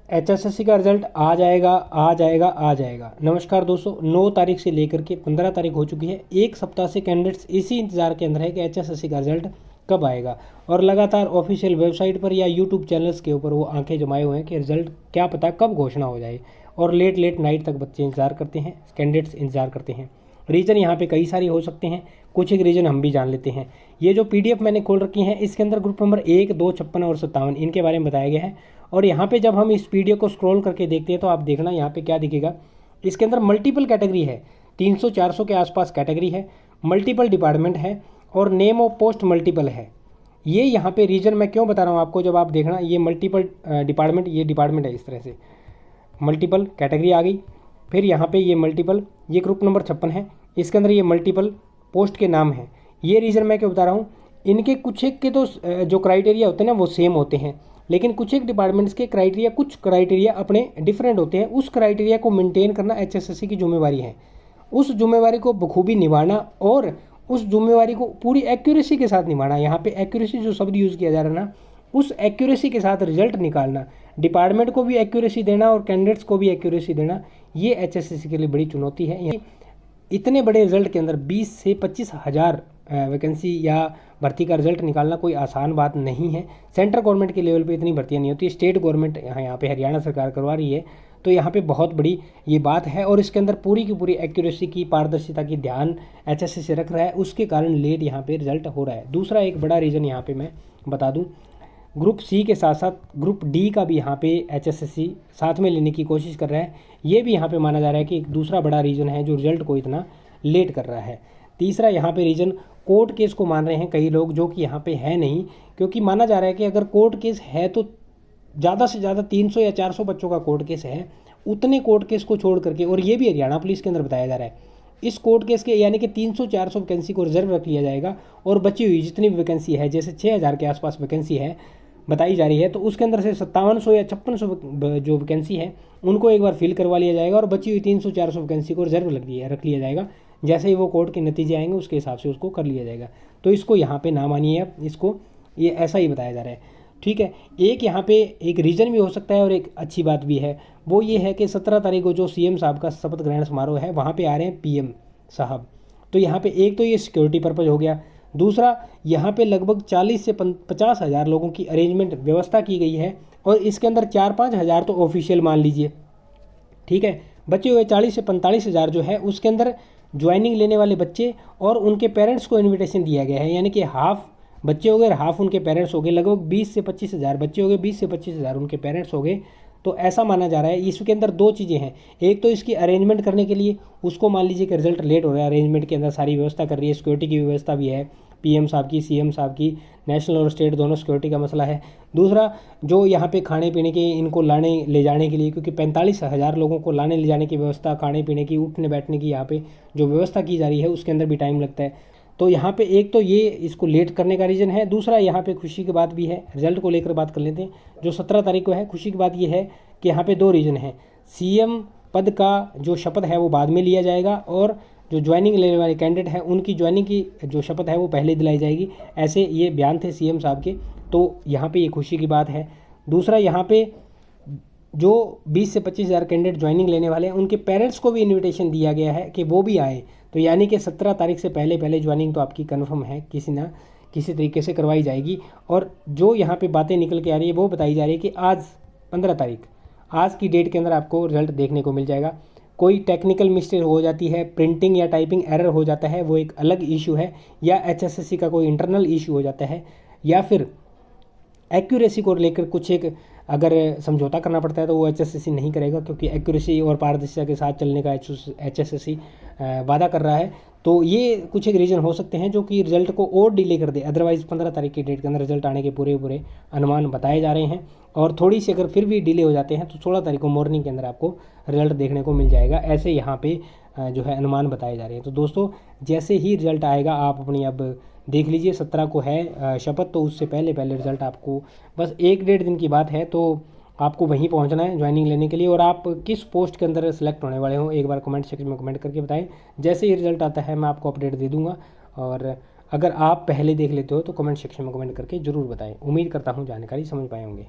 HSSC का result आ जाएगा आ जाएगा आ जाएगा। नमस्कार दोस्तों, 9 तारीख से लेकर के 15 तारीख हो चुकी है। एक सप्ताह से कैंडिडेट्स इसी इंतजार के अंदर है कि एचएसएससी का रिजल्ट कब आएगा, और लगातार ऑफिशियल वेबसाइट पर या यूट्यूब चैनल्स के ऊपर वो आंखें जमाए हुए हैं कि रिजल्ट क्या पता कब घोषणा हो जाए। और लेट लेट नाइट तक बच्चे इंतजार करते हैं, कैंडिडेट्स इंतजार करते हैं। रीज़न यहाँ पे कई सारे हो सकते हैं, कुछ एक रीज़न हम भी जान लेते हैं। ये जो पीडीएफ मैंने खोल रखी है, इसके अंदर ग्रुप नंबर 1, 2, 56 और 57 इनके बारे में बताया गया है। और यहाँ पे जब हम इस पीडीएफ को स्क्रॉल करके देखते हैं तो आप देखना यहाँ पे क्या दिखेगा। इसके अंदर मल्टीपल कैटेगरी है, 300-400 के आसपास कैटेगरी है, मल्टीपल डिपार्टमेंट है और नेम ऑफ पोस्ट मल्टीपल है। ये यहाँ पे रीजन मैं क्यों बता रहा हूँ आपको, जब आप देखना ये मल्टीपल डिपार्टमेंट, ये डिपार्टमेंट है, इस तरह से मल्टीपल कैटेगरी आ गई। फिर यहाँ पे ये मल्टीपल, ये ग्रुप नंबर 56 है, इसके अंदर ये मल्टीपल पोस्ट के नाम हैं। ये रीज़न मैं क्यों बता रहा हूँ, इनके कुछ एक के तो जो क्राइटेरिया होते हैं ना वो सेम होते हैं, लेकिन कुछ एक डिपार्टमेंट्स के क्राइटेरिया, कुछ क्राइटेरिया अपने डिफरेंट होते हैं। उस क्राइटेरिया को मेंटेन करना एचएसएससी की जिम्मेवारी है। उस जिम्मेवारी को बखूबी निभाना और उस जिम्मेवारी को पूरी एक्यूरेसी के साथ निभाना। यहाँ पे एक्यूरेसी जो शब्द यूज़ किया जा रहा है ना, उस एक्यूरेसी के साथ रिजल्ट निकालना, डिपार्टमेंट को भी एक्यूरेसी देना और कैंडिडेट्स को भी एक्यूरेसी देना, ये एचएसएससी के लिए बड़ी चुनौती है। इतने बड़े रिजल्ट के अंदर 20 से 25 हज़ार वैकेंसी या भर्ती का रिजल्ट निकालना कोई आसान बात नहीं है। सेंट्रल गवर्नमेंट के लेवल पे इतनी भर्तियाँ नहीं होती, स्टेट गवर्नमेंट यहाँ पे हरियाणा सरकार करवा रही है, तो यहाँ पे बहुत बड़ी ये बात है। और इसके अंदर पूरी की पूरी एक्यूरेसी की, पारदर्शिता की ध्यान एचएसएससी रख रहा है, उसके कारण लेट यहाँ पे रिजल्ट हो रहा है। दूसरा एक बड़ा रीज़न यहाँ पे मैं बता दूँ, ग्रुप सी के साथ साथ ग्रुप डी का भी यहाँ पे एचएसएससी साथ में लेने की कोशिश कर रहा है। ये भी यहाँ पे माना जा रहा है कि एक दूसरा बड़ा रीज़न है जो रिजल्ट को इतना लेट कर रहा है। तीसरा यहाँ पे रीज़न कोर्ट केस को मान रहे हैं कई लोग, जो कि यहाँ पे है नहीं, क्योंकि माना जा रहा है कि अगर कोर्ट केस है तो ज़्यादा से ज़्यादा 300 या 400 बच्चों का कोर्ट केस है। उतने कोर्ट केस को छोड़ करके, और ये भी हरियाणा पुलिस के अंदर बताया जा रहा है, इस कोर्ट केस के यानी कि 300-400 वैकेंसी को रिजर्व रख लिया जाएगा। और बची हुई जितनी भी वैकेंसी है, जैसे 6000 के आसपास वैकेंसी है बताई जा रही है, तो उसके अंदर से 5700 या 5600 जो वैकेंसी है उनको एक बार फिल करवा लिया जाएगा और बची हुई 300-400 वैकेंसी को रिजर्व रख लिया जाएगा। जैसे ही वो कोर्ट के नतीजे आएंगे उसके हिसाब से उसको कर लिया जाएगा। तो इसको यहाँ पे ना मानिए आप, इसको ये ऐसा ही बताया जा रहा है, ठीक है। एक यहाँ पे एक रीज़न भी हो सकता है और एक अच्छी बात भी है, वो ये है कि 17 तारीख को जो सीएम साहब का शपथ ग्रहण समारोह है, वहाँ पे आ रहे हैं पीएम साहब। तो यहाँ पे एक तो ये सिक्योरिटी पर्पज़ हो गया, दूसरा यहाँ पे लगभग 40 से 50 हज़ार लोगों की अरेंजमेंट व्यवस्था की गई है, और इसके अंदर 4-5 हज़ार तो ऑफिशियल मान लीजिए, ठीक है। बचे हुए 40 से 45 हज़ार जो है उसके अंदर ज्वाइनिंग लेने वाले बच्चे और उनके पेरेंट्स को इन्विटेशन दिया गया है, यानी कि हाफ बच्चे हो गए और हाफ उनके पेरेंट्स हो गए। लगभग 20 से 25 हज़ार बच्चे हो गए, 20 से 25 हज़ार उनके पेरेंट्स हो गए। तो ऐसा माना जा रहा है। इसके अंदर दो चीज़ें हैं, एक तो इसकी अरेंजमेंट करने के लिए, उसको मान लीजिए कि रिजल्ट लेट हो रहा है, अरेंजमेंट के अंदर सारी व्यवस्था कर रही है, सिक्योरिटी की व्यवस्था भी है, पीएम साहब की, सीएम साहब की, नेशनल और स्टेट दोनों सिक्योरिटी का मसला है। दूसरा जो यहाँ पे खाने पीने के, इनको लाने ले जाने के लिए, क्योंकि 45 हज़ार लोगों को लाने ले जाने की व्यवस्था, खाने पीने की, उठने बैठने की यहाँ पे जो व्यवस्था की जा रही है उसके अंदर भी टाइम लगता है। तो यहाँ पे एक तो ये इसको लेट करने का रीज़न है, दूसरा यहाँ पे खुशी की बात भी है। रिजल्ट को लेकर बात कर लेते हैं, जो 17 तारीख को है। खुशी की बात ये है कि यहाँ पे दो रीज़न है, सीएम पद का जो शपथ है वो बाद में लिया जाएगा, और जो ज्वाइनिंग लेने वाले कैंडिडेट हैं उनकी ज्वाइनिंग की जो शपथ है वो पहले दिलाई जाएगी। ऐसे ये बयान थे सीएम साहब के, तो यहाँ पे ये खुशी की बात है। दूसरा यहाँ पे जो 20 से 25 हज़ार कैंडिडेट ज्वाइनिंग लेने वाले हैं उनके पेरेंट्स को भी इनविटेशन दिया गया है कि वो भी आए। तो यानी कि 17 तारीख से पहले पहले ज्वाइनिंग तो आपकी कन्फर्म है, किसी ना किसी तरीके से करवाई जाएगी। और जो यहाँ पे बातें निकल के आ रही है वो बताई जा रही है कि आज 15 तारीख, आज की डेट के अंदर आपको रिजल्ट देखने को मिल जाएगा। कोई टेक्निकल मिस्टेक हो जाती है, प्रिंटिंग या टाइपिंग एरर हो जाता है, वो एक अलग इशू है, या एचएसएससी का कोई इंटरनल इशू हो जाता है, या फिर एक्यूरेसी को लेकर कुछ एक अगर समझौता करना पड़ता है तो वो एचएसएससी नहीं करेगा, क्योंकि एक्यूरेसी और पारदर्शिता के साथ चलने का एचएसएससी वादा कर रहा है। तो ये कुछ एक रीज़न हो सकते हैं जो कि रिजल्ट को और डिले कर दे। अदरवाइज़ 15 तारीख की डेट के अंदर रिजल्ट आने के पूरे पूरे अनुमान बताए जा रहे हैं, और थोड़ी सी अगर फिर भी डिले हो जाते हैं तो 16 तारीख को मॉर्निंग के अंदर आपको रिजल्ट देखने को मिल जाएगा। ऐसे यहाँ पे जो है अनुमान बताए जा रहे हैं। तो दोस्तों जैसे ही रिजल्ट आएगा आप अपनी अब देख लीजिए, 17 को है शपथ, तो उससे पहले पहले रिजल्ट आपको बस 1-1.5 दिन की बात है, तो आपको वहीं पहुंचना है ज्वाइनिंग लेने के लिए। और आप किस पोस्ट के अंदर सेलेक्ट होने वाले हो एक बार कमेंट सेक्शन में कमेंट करके बताएं। जैसे ही रिजल्ट आता है मैं आपको अपडेट दे दूंगा, और अगर आप पहले देख लेते हो तो कमेंट सेक्शन में कमेंट करके ज़रूर बताएं। उम्मीद करता हूँ जानकारी समझ पाए होंगे।